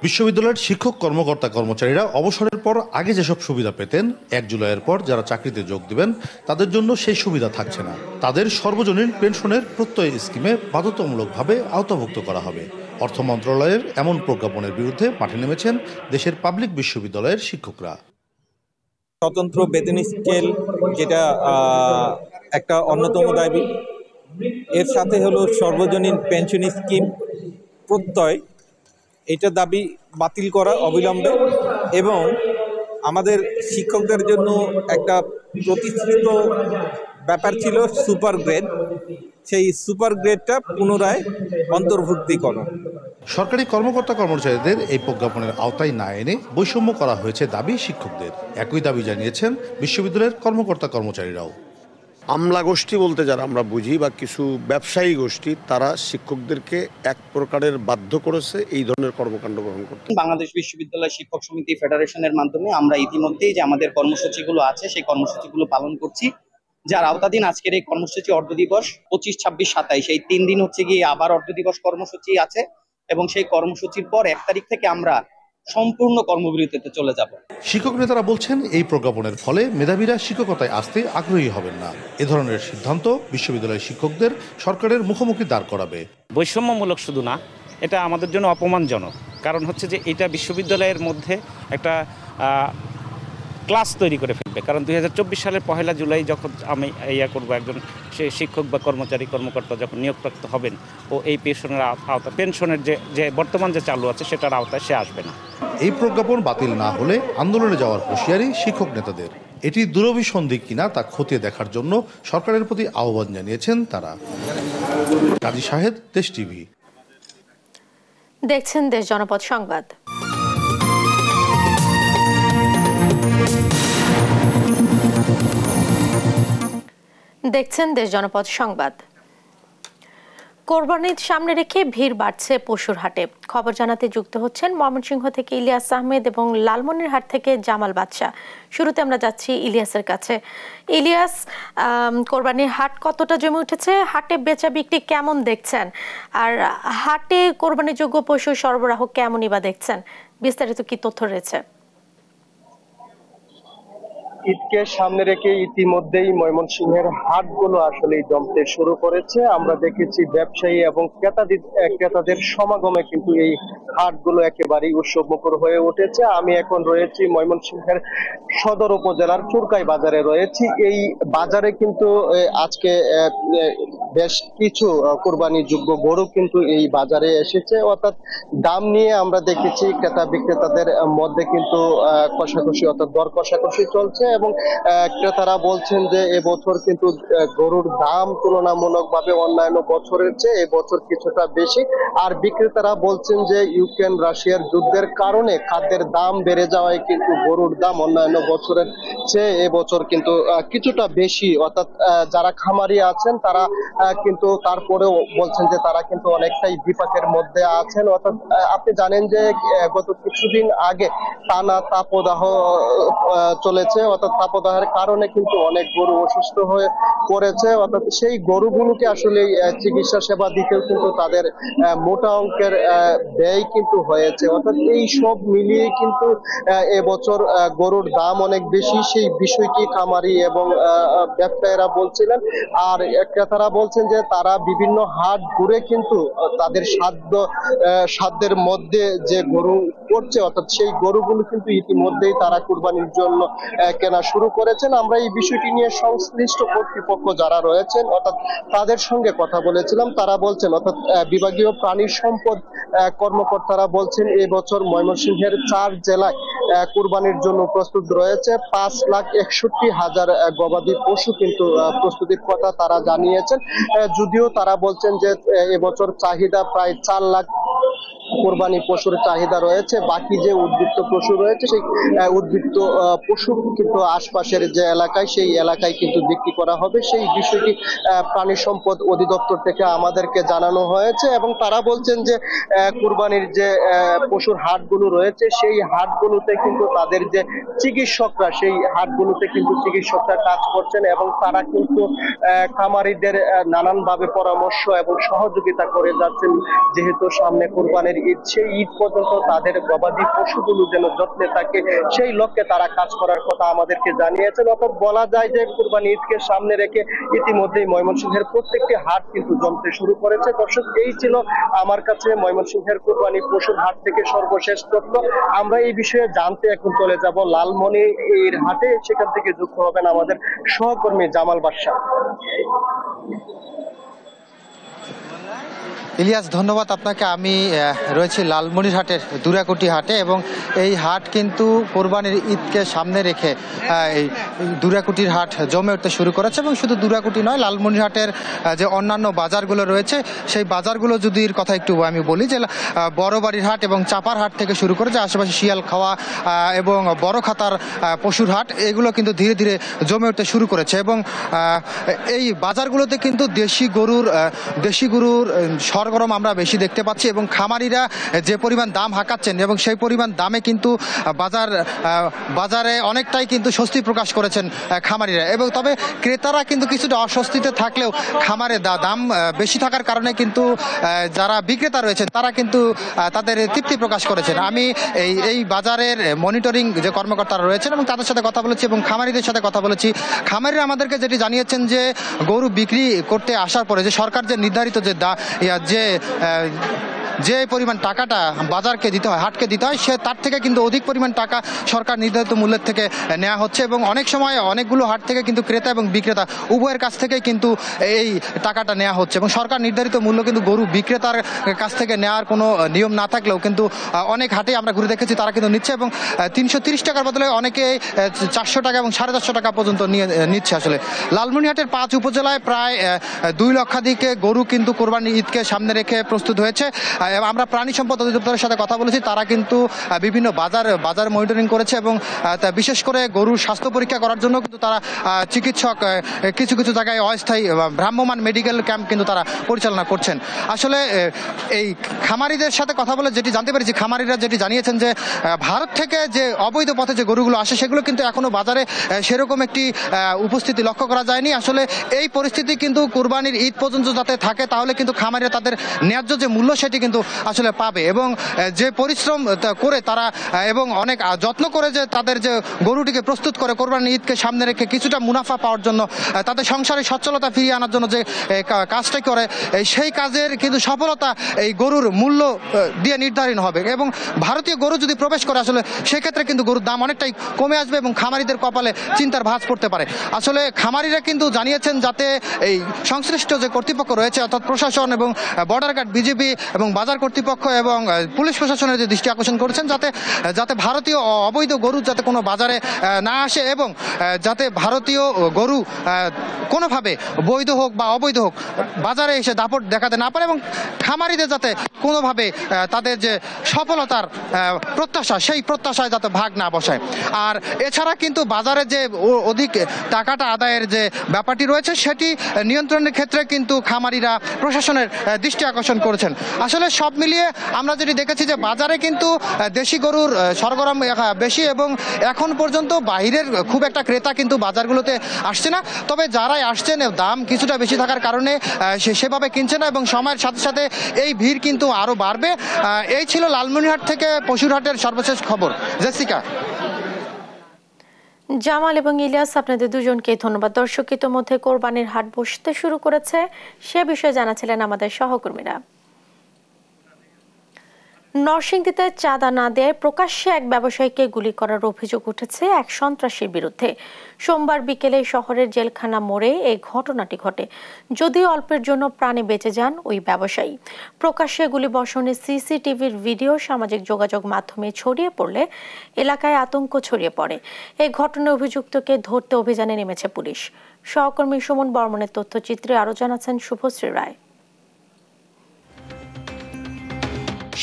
বিশ্ববিদ্যালয়ের শিক্ষক কর্মকর্তা কর্মচারীরা অবসরের পর আগে যেসব সুবিধা পেতেন 1 জুলাইয়ের পর যারা চাকরিতে যোগ দিবেন তাদের জন্য সেই সুবিধা থাকছে না। তাদের সর্বজনীন পেনশনের প্রত্যয় স্কিমে বাধ্যতামূলকভাবে আওতাভুক্ত করা হবে। অর্থ মন্ত্রণালয়ের এমন প্রজ্ঞাপনের বিরুদ্ধে মাঠে নেমেছেন দেশের পাবলিক বিশ্ববিদ্যালয়ের শিক্ষকরা। স্বতন্ত্র বেতন স্কেল যেটা একটা অন্যতম দাবি, এর সাথে হলো সর্বজনীন পেনশন স্কিম প্রত্যয়, এটা দাবি বাতিল করা অবিলম্বে। এবং আমাদের শিক্ষকদের জন্য একটা প্রতিষ্ঠিত ব্যাপার ছিল সুপার গ্রেড, সেই সুপার গ্রেডটা পুনরায় অন্তর্ভুক্তিকরণ। সরকারি কর্মকর্তা কর্মচারীদের এই প্রজ্ঞাপনের আওতায় না এনে বৈষম্য করা হয়েছে দাবি শিক্ষকদের। একই দাবি জানিয়েছেন বিশ্ববিদ্যালয়ের কর্মকর্তা কর্মচারীরাও। আমলা গোষ্ঠী বলতে যারা আমরা বুঝি বা কিছু ব্যবসায়ী গোষ্ঠী, তারা শিক্ষকদেরকে এক প্রকারের বাধ্য করেছে এই ধরনের কর্মকাণ্ড গ্রহণ করতে। বাংলাদেশ বিশ্ববিদ্যালয় শিক্ষক সমিতি ফেডারেশনের মাধ্যমে আমরা ইতিমধ্যেই যে আমাদের কর্মসূচিগুলো আছে সেই কর্মসূচিগুলো পালন করছি, যার আওতাধীন আজকের এই কর্মসূচি অর্ধ দিবস 25, 26, 27 এই 3 দিন হচ্ছে গিয়ে আবার অর্ধ দিবস কর্মসূচি আছে এবং সেই কর্মসূচির পর 1 তারিখ থেকে আমরা সম্পূর্ণ কর্মবিরতিতে চলে যাব। শিক্ষক নেতারা বলছেন এই প্রজ্ঞাপনের ফলে মেধাবীরা শিক্ষকতায় আসতে আগ্রহী হবেন না। এ ধরনের সিদ্ধান্ত বিশ্ববিদ্যালয়ের শিক্ষকদের সরকারের মুখোমুখি দাঁড় করাবে। বৈষম্যমূলক শুধু না, এটা আমাদের জন্য অপমানজনক। কারণ হচ্ছে যে এটা বিশ্ববিদ্যালয়ের মধ্যে একটা ক্লাস তৈরি করে ফেলবে। কারণ 2024 সালের 1 জুলাই যখন আমি করব, একজন সে শিক্ষক বা কর্মকর্তা যখন নিয়োগপ্রাপ্ত হবেন, ও এই পেনশনের আওতা, পেনশনের যে বর্তমান যে চালু আছে সেটার আওতায় সে আসবে না। এই প্রজ্ঞাপন বাতিল না হলে আন্দোলনে যাওয়ার হুঁশিয়ারি শিক্ষক নেতাদের। এটি দূরভিসন্ধি কিনা তা খতিয়ে দেখার জন্য সরকারের প্রতি আহ্বান জানিয়েছেন তারা। কাজী শাহেদ, দেশ টিভি। দেখছেন দেশ জনপদ সংবাদ। দেখছেন দেশ জনপদ সংবাদ। কোরবানির সামনে রেখে ভিড় বাড়ছে পশুর হাটে। খবর জানাতে যুক্ত হচ্ছেন ময়মনসিংহ থেকে ইলিয়াস আহমেদ এবং লালমনিরহাট থেকে জামাল বাদশা। শুরুতে আমরা যাচ্ছি ইলিয়াসের কাছে। ইলিয়াস, কোরবানির হাট কতটা জমে উঠেছে? হাটে বেচা বিক্রি কেমন দেখছেন? আর হাটে কোরবানিযোগ্য পশু সরবরাহ কেমনই বা দেখছেন? বিস্তারিত কি তথ্য রয়েছে? ঈদকে সামনে রেখে ইতিমধ্যেই ময়মনসিংহের হাটগুলো আসলে জমতে শুরু করেছে। আমরা দেখেছি ব্যবসায়ী এবং ক্রেতাদের সমাগমে কিন্তু এই হাটগুলো একেবারেই উৎসবমুখর হয়ে উঠেছে। আমি এখন রয়েছি ময়মনসিংহের সদর উপজেলার চুরকাই বাজারে রয়েছি। এই বাজারে কিন্তু আজকে বেশ কিছু কোরবানিযোগ্য গরু কিন্তু এই বাজারে এসেছে। অর্থাৎ দাম নিয়ে আমরা দেখেছি ক্রেতা বিক্রেতাদের মধ্যে কিন্তু কষাকষি, অর্থাৎ দর কষাকষি চলছে এবং ক্রেতারা বলছেন যে এবছর কিন্তু গরুর দাম তুলনামূলকভাবে অন্যান্য বছরের চেয়ে এবছর কিছুটা বেশি। আর বিক্রেতারা বলছেন যে ইউক্রেন রাশিয়ার যুদ্ধের কারণে খাদ্যের দাম বেড়ে যাওয়ায় কিন্তু গরুর দাম অন্যান্য বছরের চেয়ে এবছর কিন্তু কিছুটা বেশি, অর্থাৎ যারা খামারি আছেন তারা কিন্তু তারপরেও বলছেন যে তারা কিন্তু অনেকটাই বিপাকের মধ্যে আছেন। অর্থাৎ আপনি জানেন যে গত কিছুদিন আগে টানা তাপদাহ চলেছে, অর্থাৎ তাপদাহের কারণে কিন্তু অনেক গরু অসুস্থ হয়ে পড়েছে। অর্থাৎ সেই গরুগুলোকে আসলে চিকিৎসা সেবা দিতেও কিন্তু তাদের মোটা অঙ্কের ব্যয় কিন্তু হয়েছে। অর্থাৎ এই সব মিলিয়ে কিন্তু এবছর গরুর দাম অনেক বেশি, সেই বিষয়টি খামারি এবং ব্যবসায়ীরা বলছিলেন। আর ক্রেতারা বলছেন যে তারা বিভিন্ন হাট ঘুরে কিন্তু তাদের সাধ্যের মধ্যে যে গরু করছে, অর্থাৎ সেই গরুগুলো কিন্তু ইতিমধ্যেই তারা কুরবানির জন্য কেনা শুরু করেছেন। আমরা এই বিষয়টি নিয়ে সংশ্লিষ্ট কর্তৃপক্ষ যারা রয়েছেন অর্থাৎ তাদের সঙ্গে কথা বলেছিলাম। তারা বলছেন, অর্থাৎ বিভাগীয় প্রাণী সম্পদ কর্মকর্তারা বলছেন এবছর ময়মনসিংহের 4 জেলায় কুরবানির জন্য প্রস্তুত রয়েছে। 5,61,000 গবাদি পশু কিন্তু প্রস্তুতির কথা তারা জানিয়েছেন। যদিও তারা বলছেন যে এবছর চাহিদা প্রায় 4 লাখ কোরবানি পশুর চাহিদা রয়েছে। বাকি যে উদ্বৃত্ত পশু রয়েছে সেই উদ্বৃত্ত পশু কিন্তু আশপাশের যে এলাকায় সেই এলাকায় কিন্তু বিক্রি করা হবে। সেই বিষয়টি প্রাণী সম্পদ অধিদপ্তর থেকে আমাদেরকে জানানো হয়েছে এবং তারা বলছেন যে কুরবানির যে পশুর হাটগুলো রয়েছে সেই হাটগুলোতে কিন্তু তাদের যে চিকিৎসকরা সেই হাটগুলোতে কিন্তু চিকিৎসকরা কাজ করছেন এবং তারা কিন্তু খামারিদের নানানভাবে পরামর্শ এবং সহযোগিতা করে যাচ্ছেন। যেহেতু সামনে কুরবানির ঈদ, সেই ঈদ পর্যন্ত তাদের গবাদি পশুগুলো যেন যত্নে থাকে সেই লক্ষ্যে তারা কাজ করার কথা আমাদেরকে জানিয়েছেন। অর্থাৎ বলা যায় যে কুরবানি ঈদকে সামনে রেখে ইতিমধ্যেই ময়মনসিংহের প্রত্যেকটি হাট কিন্তু জমতে শুরু করেছে। দর্শক, এই ছিল আমার কাছে ময়মনসিংহের কুরবানি পশুর হাট থেকে সর্বশেষ তথ্য। আমরা এই বিষয়ে জানতে এখন চলে যাব লালমনির হাটে, সেখান থেকে যুক্ত হবেন আমাদের সহকর্মী জামাল বাদশা। ইলিয়াস, ধন্যবাদ আপনাকে। আমি রয়েছি লালমনিরহাটের দুরাকুটি হাটে এবং এই হাট কিন্তু কোরবানির ঈদকে সামনে রেখে এই দুরাকুটির হাট জমে উঠতে শুরু করেছে এবং শুধু দুরাকুটি নয়, লালমনিরহাটের যে অন্যান্য বাজারগুলো রয়েছে সেই বাজারগুলো যদি কথা একটু আমি বলি যে বড়বাড়ির হাট এবং চাপার হাট থেকে শুরু করে যে আশেপাশে শিয়ালখাওয়া এবং বড় খাতার পশুর হাট, এগুলো কিন্তু ধীরে ধীরে জমে উঠতে শুরু করেছে এবং এই বাজারগুলোতে কিন্তু দেশি গরুর সরগরম আমরা বেশি দেখতে পাচ্ছি এবং খামারিরা যে পরিমাণ দাম হাঁকাচ্ছেন এবং সেই পরিমাণ দামে কিন্তু বাজারে অনেকটাই কিন্তু স্বস্তি প্রকাশ করেছেন খামারিরা। এবং তবে ক্রেতারা কিন্তু কিছুটা অস্বস্তিতে থাকলেও খামারে দাম বেশি থাকার কারণে কিন্তু যারা বিক্রেতা রয়েছেন তারা কিন্তু তাদের তৃপ্তি প্রকাশ করেছেন। আমি এই বাজারের মনিটরিং যে কর্মকর্তারা রয়েছেন এবং তাদের সাথে কথা বলেছি এবং খামারিদের সাথে কথা বলেছি। খামারিরা আমাদেরকে যেটি জানিয়েছেন যে গরু বিক্রি করতে আসার পরে যে সরকার যে নির্ধারিত যে পরিমাণ টাকাটা বাজারকে দিতে হয়, হাটকে দিতে হয়, সে তার থেকে কিন্তু অধিক পরিমাণ টাকা সরকার নির্ধারিত মূল্যের থেকে নেওয়া হচ্ছে এবং অনেক সময় অনেকগুলো হাট থেকে কিন্তু ক্রেতা এবং বিক্রেতা উভয়ের কাছ থেকে কিন্তু এই টাকাটা নেওয়া হচ্ছে এবং সরকার নির্ধারিত মূল্য কিন্তু গরু বিক্রেতার কাছ থেকে নেওয়ার কোনো নিয়ম না থাকলেও কিন্তু অনেক হাটে আমরা ঘুরে দেখেছি তারা কিন্তু নিচ্ছে এবং 330 টাকার বদলে অনেকে 400 টাকা এবং 450 টাকা পর্যন্ত নিচ্ছে। আসলে লালমনিরহাটের 5 উপজেলায় প্রায় 2 লক্ষাধিক গরু কিন্তু কোরবানি ঈদকে সামনে রেখে প্রস্তুত হয়েছে। আমরা প্রাণী সম্পদ অধিদপ্তরের সাথে কথা বলেছি, তারা কিন্তু বিভিন্ন বাজার মনিটরিং করেছে এবং বিশেষ করে গরুর স্বাস্থ্য পরীক্ষা করার জন্য কিন্তু তারা চিকিৎসক কিছু কিছু জায়গায় অস্থায়ী ভ্রাম্যমাণ মেডিকেল ক্যাম্প কিন্তু তারা পরিচালনা করছেন। আসলে এই খামারিদের সাথে কথা বলে যেটি জানতে পেরেছি, খামারিরা যেটি জানিয়েছেন যে ভারত থেকে যে অবৈধ পথে যে গরুগুলো আসে সেগুলো কিন্তু এখনও বাজারে সেরকম একটি উপস্থিতি লক্ষ্য করা যায়নি। আসলে এই পরিস্থিতি কিন্তু কুরবানির ঈদ পর্যন্ত যাতে থাকে তাহলে কিন্তু খামারিরা তাদের ন্যায্য যে মূল্য সেটি কিন্তু আসলে পাবে এবং যে পরিশ্রম করে তারা এবং অনেক যত্ন করে যে তাদের যে গরুটিকে প্রস্তুত করে কোরবানির ঈদকে সামনে রেখে কিছুটা মুনাফা পাওয়ার জন্য, তাদের সংসারে সচ্ছলতা ফিরিয়ে আনার জন্য যে কাজটা করে সেই কাজের কিন্তু সফলতা এই গরুর মূল্য দিয়ে নির্ধারণ হবে এবং ভারতীয় গরু যদি প্রবেশ করে আসলে সেক্ষেত্রে কিন্তু গরুর দাম অনেকটাই কমে আসবে এবং খামারিদের কপালে চিন্তার ভাঁজ পড়তে পারে। আসলে খামারিরা কিন্তু জানিয়েছেন যাতে এই সংশ্লিষ্ট যে কর্তৃপক্ষ রয়েছে অর্থাৎ প্রশাসন এবং বর্ডার গার্ড, বিজিবি এবং বাজার বাজার কর্তৃপক্ষ এবং পুলিশ প্রশাসনের যে দৃষ্টি আকর্ষণ করেছেন যাতে ভারতীয় অবৈধ গরু যাতে কোনো বাজারে না আসে এবং যাতে ভারতীয় গরু কোনোভাবে বৈধ হোক বা অবৈধ হোক বাজারে এসে দাপট দেখাতে না পারে এবং খামারিদের যাতে কোনোভাবে তাদের যে সফলতার প্রত্যাশা সেই প্রত্যাশায় যাতে ভাগ না বসায়। আর এছাড়া কিন্তু বাজারে যে অধিক টাকাটা আদায়ের যে ব্যাপারটি রয়েছে সেটি নিয়ন্ত্রণের ক্ষেত্রে কিন্তু খামারিরা প্রশাসনের দৃষ্টি আকর্ষণ করেছেন। আসলে সব মিলিয়ে আমরা যেটি দেখেছি যে বাজারে কিন্তু দেশি গরুর সরগরম বেশি এবং এখন পর্যন্ত বাইরের খুব একটা ক্রেতা কিন্তু বাজারগুলোতে আসছে না। তবে যারাই আসছেন দাম কিছুটা বেশি থাকার কারণে সেভাবে কিনছে না এবং সময়ের সাথে সাথে এই ভিড় কিন্তু আরও বাড়বে। এই ছিল লালমনিরহাট থেকে পশুরহাটের সর্বশেষ খবর। জেসিকা। জামাল এবং ইলিয়াস, আপনাদের দুজনকে ধন্যবাদ। দর্শক, ইতোমধ্যে কোরবানির হাট বসতে শুরু করেছে, সে বিষয়ে জানাছিলেন আমাদের সহকর্মীরা। নরসিংদীতে চাঁদা না দেয় প্রকাশ্যে এক ব্যবসায়ীকে গুলি করার অভিযোগ উঠেছে এক সন্ত্রাসীর বিরুদ্ধে। সোমবার বিকেলে শহরের জেলখানা মোড়ে এই ঘটনাটি ঘটে, যদিও অল্পের জন্য প্রাণে বেঁচে যান ওই ব্যবসায়ী। প্রকাশ্যে গুলিবর্ষণের সিসিটিভির ভিডিও সামাজিক যোগাযোগ মাধ্যমে ছড়িয়ে পড়লে এলাকায় আতঙ্ক ছড়িয়ে পড়ে। এই ঘটনায় অভিযুক্তকে ধরতে অভিযানে নেমেছে পুলিশ। সহকর্মী সুমন বর্মনের তথ্যচিত্রে আরও জানাচ্ছেন শুভশ্রী রায়।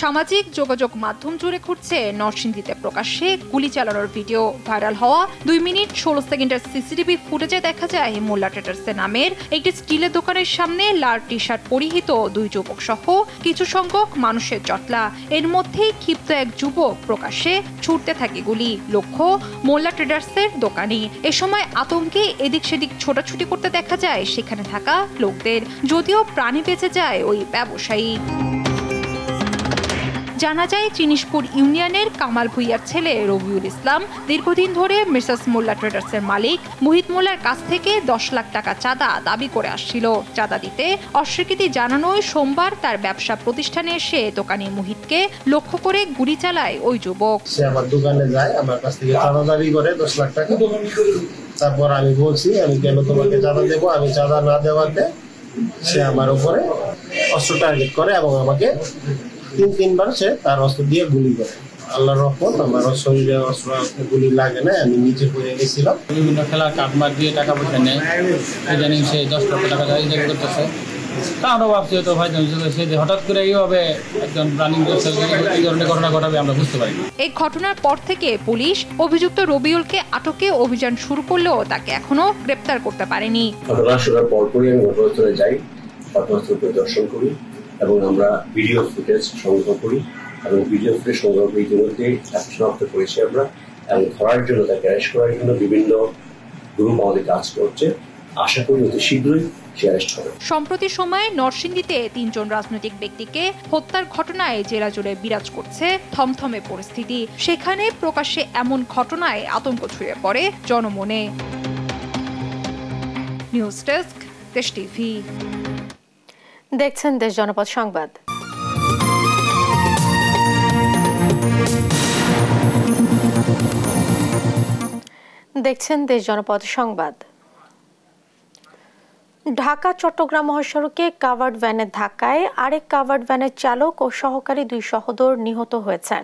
সামাজিক যোগাযোগ মাধ্যম জুড়ে ঘুরছে নরসিংদীতে প্রকাশ্যে গুলি চালানোর ভিডিও। ভাইরাল হওয়া 2 মিনিট 16 সেকেন্ডের সিসিটিভি ফুটেজে দেখা যায় মোল্লা ট্রেডার্সের নামের একটি স্টিলের দোকানের সামনে লাল টি শার্ট পরিহিত 2 যুবক সহ কিছু সংখ্যক মানুষের জটলা। এর মধ্যেই ক্ষিপ্ত এক যুবক প্রকাশ্যে ছুটতে থাকে গুলি। লক্ষ্য মোল্লা ট্রেডার্সের দোকানি। এ সময় আতঙ্কে এদিক সেদিক ছোটাছুটি করতে দেখা যায় সেখানে থাকা লোকদের, যদিও প্রাণে বেঁচে যায় ওই ব্যবসায়ী। জানা যায় চিনিশপুর ইউনিয়নের কামাল ভুইয়ার ছেলে রবিউল ইসলাম দীর্ঘদিন ধরে মিসেস মোল্লা ট্রেডার্সের মালিক মুহিত মোল্লার কাছ থেকে 10 লাখ টাকা চাঁদা দাবি করে আসছিল। চাঁদা দিতে অস্বীকৃতি জানানোয় সোমবার তার ব্যবসা প্রতিষ্ঠানে এসে দোকানি মুহিতকে লক্ষ্য করে গুলি চালায় ওই যুবক। সে আমার দোকানে যায়, আমার কাছ থেকে চাঁদা দাবি করে 10 লাখ টাকা। তারপর আমি বলছি আমি কেন তোমাকে চাঁদা দেবো, আমি চাঁদা না দেওয়াতে সে আমার উপরে অস্ত্র টার্গেট করে এবং আমাকে 3-3বার সে তার অস্ত্র দিয়ে গুলি করে। আল্লাহর রহমত আমার শরীরে অস্ত্র গুলি লাগে না, আমি নিচে পড়ে গেছিলাম। বিভিন্ন খেলার কাটমার দিয়ে টাকা পয়সা নেয়, ইদানিং সে 10 লক্ষ টাকা দাবি করতেছে। তারও ভাবছি হয়তো ভাই সে হঠাৎ করে এইভাবে একজন রানিং এই ধরনের ঘটনা ঘটাবে আমরা বুঝতে পারি। এই ঘটনার পর থেকে পুলিশ অভিযুক্ত রবিউলকে আটকে অভিযান শুরু করলেও তাকে এখনো গ্রেপ্তার করতে পারেনি। ঘটনা শোনার পরপরই আমি ঘটনাস্থলে যাই, ঘটনাস্থল পরিদর্শন করি এবং আমরা ভিডিও ফুটেজ সংগ্রহ করি এবং ভিডিও ফুটেজ সংগ্রহ করে ইতিমধ্যে তাকে শনাক্ত করেছি আমরা এবং ধরার জন্য তাকে অ্যারেস্ট করার জন্য বিভিন্ন গ্রুপ আমাদের কাজ করছে। আশা করি অতি শীঘ্রই সে অ্যারেস্ট হবে। সম্প্রতি সময়ে নরসিংদীতে 3 জন রাজনৈতিক ব্যক্তিকে হত্যার ঘটনায় জেলা জুড়ে বিরাজ করছে থমথমে পরিস্থিতি। সেখানে প্রকাশ্যে এমন ঘটনায় আতঙ্ক ছড়িয়ে পড়ে জনমনে। News desk, Desh TV. দেখছেন দেশ জনপদ সংবাদ। দেখছেন দেশ জনপদ সংবাদ। ঢাকা চট্টগ্রাম মহাসড়কে কাভার্ড ভ্যানের ধাক্কায় আরেক কাভার্ড ভ্যানের চালক ও সহকারী 2 সহোদর নিহত হয়েছেন।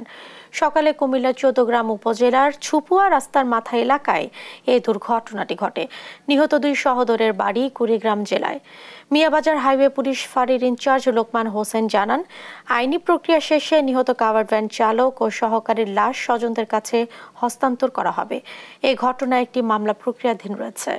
সকালে কুমিল্লা চৌদ্দগ্রাম উপজেলার ছুপুয়া রাস্তার মাথা এলাকায় এই দুর্ঘটনাটি ঘটে। নিহত 2 সহোদরের বাড়ি কুড়িগ্রাম জেলায়। মিয়াবাজার হাইওয়ে পুলিশ ফাঁড়ির ইনচার্জ লোকমান হোসেন জানান, আইনি প্রক্রিয়া শেষে নিহত কাভার্ড ভ্যান চালক ও সহকারীর লাশ স্বজনদের কাছে হস্তান্তর করা হবে। এই ঘটনায় একটি মামলা প্রক্রিয়াধীন রয়েছে।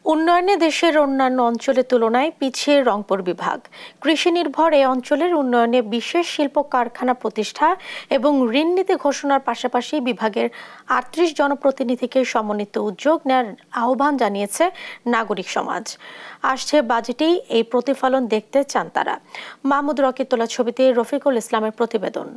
উন্নয়নে দেশের অন্যান্য অঞ্চলের তুলনায় পিছিয়ে রংপুর বিভাগ। কৃষি নির্ভর এই অঞ্চলের উন্নয়নে বিশেষ শিল্প কারখানা প্রতিষ্ঠা এবং ঋণ নীতি ঘোষণার পাশাপাশি বিভাগের 38 জনপ্রতিনিধিকে সমন্বিত উদ্যোগ নেওয়ার আহ্বান জানিয়েছে নাগরিক সমাজ। আসছে বাজেটেই এই প্রতিফলন দেখতে চান তারা। মাহমুদ রকির তোলা ছবিতে রফিকুল ইসলামের প্রতিবেদন।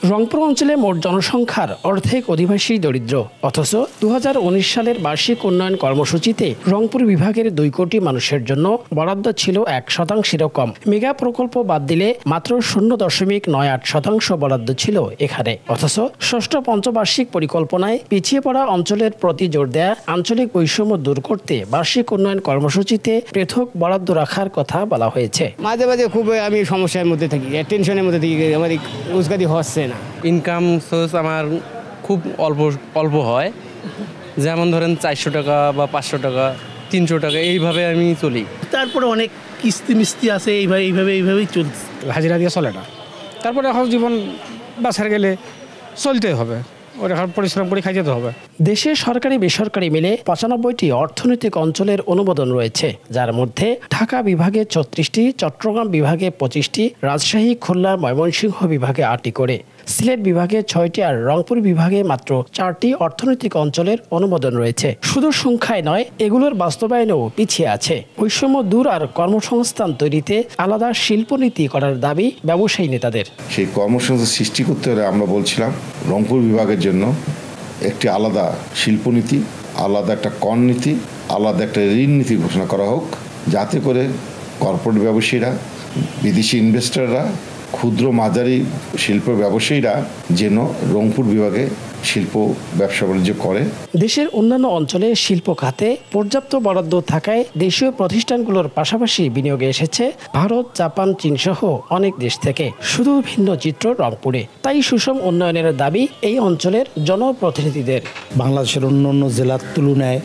রংপুর অঞ্চলে মোট জনসংখ্যার অর্ধেক অধিবাসী দরিদ্র, অথচ 2019 সালের বার্ষিক উন্নয়ন কর্মসূচিতে রংপুর বিভাগের 2 কোটি মানুষের জন্য বরাদ্দ ছিল 1%-এরও কম। মেগা প্রকল্প বাদ দিলে মাত্র 0.98% বরাদ্দ ছিল এখানে। অথচ ষষ্ঠ পঞ্চবার্ষিক পরিকল্পনায় পিছিয়ে পড়া অঞ্চলের প্রতি জোর দেয়া, আঞ্চলিক বৈষম্য দূর করতে বার্ষিক উন্নয়ন কর্মসূচিতে পৃথক বরাদ্দ রাখার কথা বলা হয়েছে। মাঝে মাঝে খুব আমি সমস্যার মধ্যে থাকি, টেনশনের মধ্যে থাকি, আমার রোজগারি হচ্ছে না। ইনকাম সোর্স আমার খুব অল্প হয়, যেমন ধরেন 400 টাকা বা 500 টাকা, 300 টাকা, এইভাবে আমি চলি। তারপরে অনেক কিস্তি মিস্তি আছে, এইভাবেই চলছে, হাজিরা দিয়ে চলে না। তারপরে এখন জীবন বাঁচার গেলে চলতে হবে, ওরা পরিশ্রম করে খাই যেতে হবে। দেশে সরকারি বেসরকারি মিলে 95টি অর্থনৈতিক অঞ্চলের অনুমোদন রয়েছে, যার মধ্যে ঢাকা বিভাগে 34টি, চট্টগ্রাম বিভাগে 25টি, রাজশাহী, খুলনা, ময়মনসিংহ বিভাগে 8টি করে, সিলেট বিভাগে 6টি আর রংপুর বিভাগে মাত্র 4টি অর্থনৈতিক অঞ্চলের অনুমোদন রয়েছে। শুধু সংখ্যায় নয়, এগুলোর বাস্তবায়নেও পিছিয়ে আছে। বৈষম্য দূর আর কর্মসংস্থান তৈরিতে আলাদা শিল্পনীতি করার দাবি ব্যবসায়ী নেতাদের। সেই কর্মসংস্থান সৃষ্টি করতে হলে আমরা বলছিলাম রংপুর বিভাগের জন্য একটি আলাদা শিল্পনীতি, আলাদা একটা কর নীতি, আলাদা একটা ঋণ নীতি ঘোষণা করা হোক, যাতে করে কর্পোরেট ব্যবসায়ীরা, বিদেশি ইনভেস্টররা, ক্ষুদ্র মাঝারি শিল্প ব্যবসায়ীরা যেন রংপুর বিভাগে শিল্প ব্যবসা বাণিজ্য করে। দেশের অন্যান্য অঞ্চলে শিল্প খাতে পর্যাপ্ত বরাদ্দ থাকায় দেশীয় প্রতিষ্ঠানগুলোর পাশাপাশি বিনিয়োগে এসেছে ভারত, জাপান, চীন সহ অনেক দেশ থেকে। শুধু ভিন্ন চিত্র রংপুরে। তাই সুষম উন্নয়নের দাবি এই অঞ্চলের জনপ্রতিনিধিদের। বাংলাদেশের অন্যান্য জেলার তুলনায়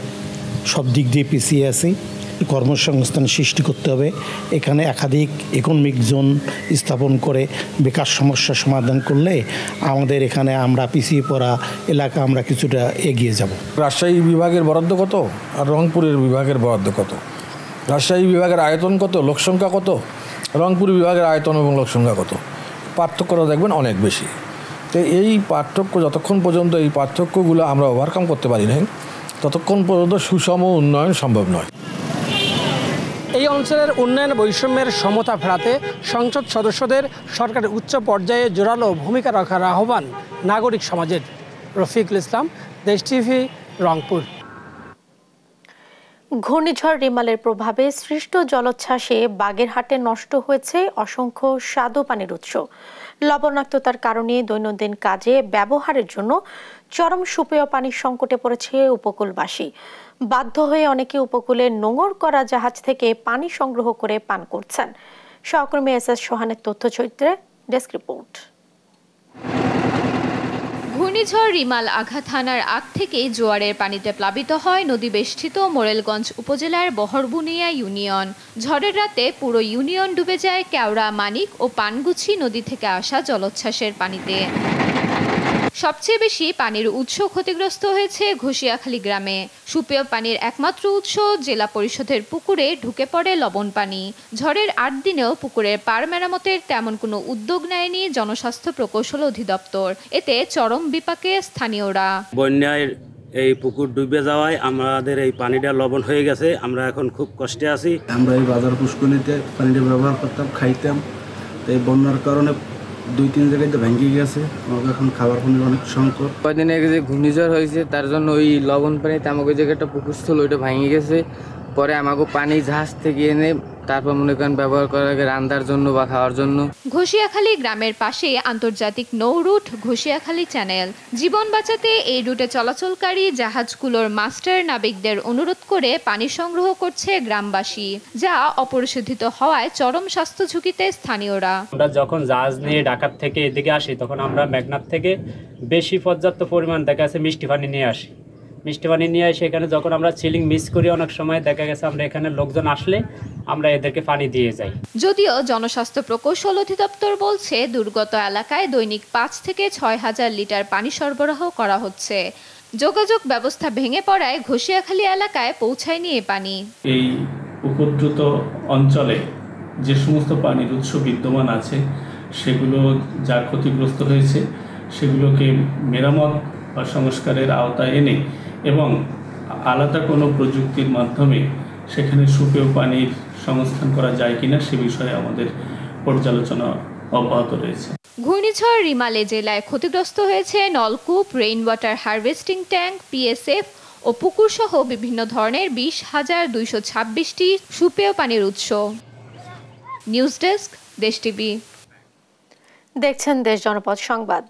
সব দিক দিয়ে পিছিয়ে আছি। কর্মসংস্থান সৃষ্টি করতে হবে, এখানে একাধিক ইকোনমিক জোন স্থাপন করে বেকার সমস্যার সমাধান করলে আমাদের এখানে আমরা পিছিয়ে পড়া এলাকা আমরা কিছুটা এগিয়ে যাব। রাজশাহী বিভাগের বরাদ্দ কত আর রংপুরের বিভাগের বরাদ্দ কত? রাজশাহী বিভাগের আয়তন কত, লোকসংখ্যা কত, রংপুর বিভাগের আয়তন এবং লোকসংখ্যা কত? পার্থক্যটা দেখবেন অনেক বেশি। তো এই পার্থক্য যতক্ষণ পর্যন্ত এই পার্থক্যগুলো আমরা ওভারকাম করতে পারি না, ততক্ষণ পর্যন্ত সুষম উন্নয়ন সম্ভব নয়। এই অঞ্চলের উন্নয়ন বৈষম্যের সমতা ফেরাতে সংসদ সদস্যদের সরকারের উচ্চ পর্যায়ে জোরালো ভূমিকা রাখার আহ্বান নাগরিক সমাজের। রফিকুল ইসলাম, দেশ টিভি, রংপুর। ঘূর্ণিঝড় রিমালের প্রভাবে সৃষ্ট জলোচ্ছ্বাসে বাগেরহাটে নষ্ট হয়েছে অসংখ্য স্বাদু পানির উৎস। লবণাক্ততার কারণে দৈনন্দিন কাজে ব্যবহারের জন্য চরম সুপেয় পানির সংকটে পড়েছে উপকূলবাসী। বাধ্য হয়ে অনেকে উপকূলে নোঙর করা জাহাজ থেকে পানি সংগ্রহ করে পান করছেন। সহকর্মী এস সোহানের তথ্যচিত্রে ডেস্ক রিপোর্ট। ঘূর্ণিঝড় রিমাল আঘাত হানার আগ থেকেই জোয়ারের পানিতে প্লাবিত হয় নদী বেষ্টিত মোরেলগঞ্জ উপজেলার বহরবুনিয়া ইউনিয়ন। ঝড়ের রাতে পুরো ইউনিয়ন ডুবে যায় কেওড়া, মানিক ও পানগুছি নদী থেকে আসা জলোচ্ছ্বাসের পানিতে। সবচেয়ে বেশি পানির উৎস ক্ষতিগ্রস্ত হয়েছে ঘষিয়াখালী গ্রামে। সুপেয় পানির একমাত্র উৎস জেলা পরিষদের পুকুরে ঢুকে পড়ে লবণ পানি। ঝড়ের 8 দিনেও পুকুরের পাড় মেরামতের তেমন কোনো উদ্যোগ নেয়নি জনস্বাস্থ্য প্রকৌশল অধিদপ্তর। এতে চরম বিপাকে স্থানীয়রা। বন্যায় এই পুকুর ডুবে যাওয়ায় আমাদের এই পানিটা লবণ হয়ে গেছে, আমরা এখন খুব কষ্টে আছি। আমরা এই বাজার পুষ্করিণীতে পানিটা ব্যবহার করতাম, খাইতাম। এই বন্যার কারণে 2-3 জায়গায় তো ভেঙে গেছে, আমাকে এখন খাবার পানির অনেক সংকট। কয়দিন আগে যে ঘূর্ণিঝড় হয়েছে তার জন্য ওই লবণ পানিতে আমাকে ওই জায়গাটা পুকুর ছিল, ওইটা ভেঙে গেছে। পরে আমাকে পানি জাহাজ থেকে এনে তারপর মনে করেন ব্যবহার করার আগে রান্নার জন্য বা খাওয়ার জন্য। ঘষিয়াখালী গ্রামের পাশে আন্তর্জাতিক নৌ রুট ঘষিয়াখালী চ্যানেল। জীবন বাঁচাতে এই রুটে চলাচলকারী জাহাজগুলোর মাস্টার নাবিকদের অনুরোধ করে পানি সংগ্রহ করছে গ্রামবাসী, যা অপরিশোধিত হওয়ায় চরম স্বাস্থ্য ঝুঁকিতে স্থানীয়রা। আমরা যখন জাহাজ নিয়ে ঢাকা থেকে এদিকে আসি তখন আমরা মেঘনার থেকে বেশি পর্যাপ্ত পরিমাণ দেখা গেছে মিষ্টি পানি নিয়ে আসি। মিষ্টি পানি নিয়ে এসে এখানে যখন আমরা সিলিং মিস করি, অনেক সময় দেখা গেছে আমরা এখানে লোকজন আসলে আমরা এদেরকে পানি দিয়ে যাই। যদিও জনস্বাস্থ্য প্রকৌশল অধিদপ্তর বলছে দুর্গত এলাকায় দৈনিক 5 থেকে 6 হাজার লিটার পানি সরবরাহ করা হচ্ছে। যোগাযোগ ব্যবস্থা ভেঙে পড়ায় ঘষিয়াখালী এলাকায় পৌঁছায়নি এ পানি। এই উপদ্রুত অঞ্চলে যে সমস্ত পানির উৎস বিদ্যমান আছে সেগুলো যা ক্ষতিগ্রস্ত হয়েছে সেগুলোকে মেরামত বা সংস্কারের আওতায় এনে এবং আলাদা কোনো প্রযুক্তির মাধ্যমে সেখানে সুপেয় পানির সংস্থান করা যায় কিনা সে বিষয়ে আমাদের পর্যালোচনা অব্যাহত রয়েছে। ঘূর্ণিঝড় রিমালে জেলায় ক্ষতিগ্রস্ত হয়েছে নলকূপ, rain water harvesting tank, PSF ও পুকুর সহ বিভিন্ন ধরনের 20,226টি সুপেয় পানির উৎস। News desk, Desh TV. দেখছেন দেশ জনপদ সংবাদ।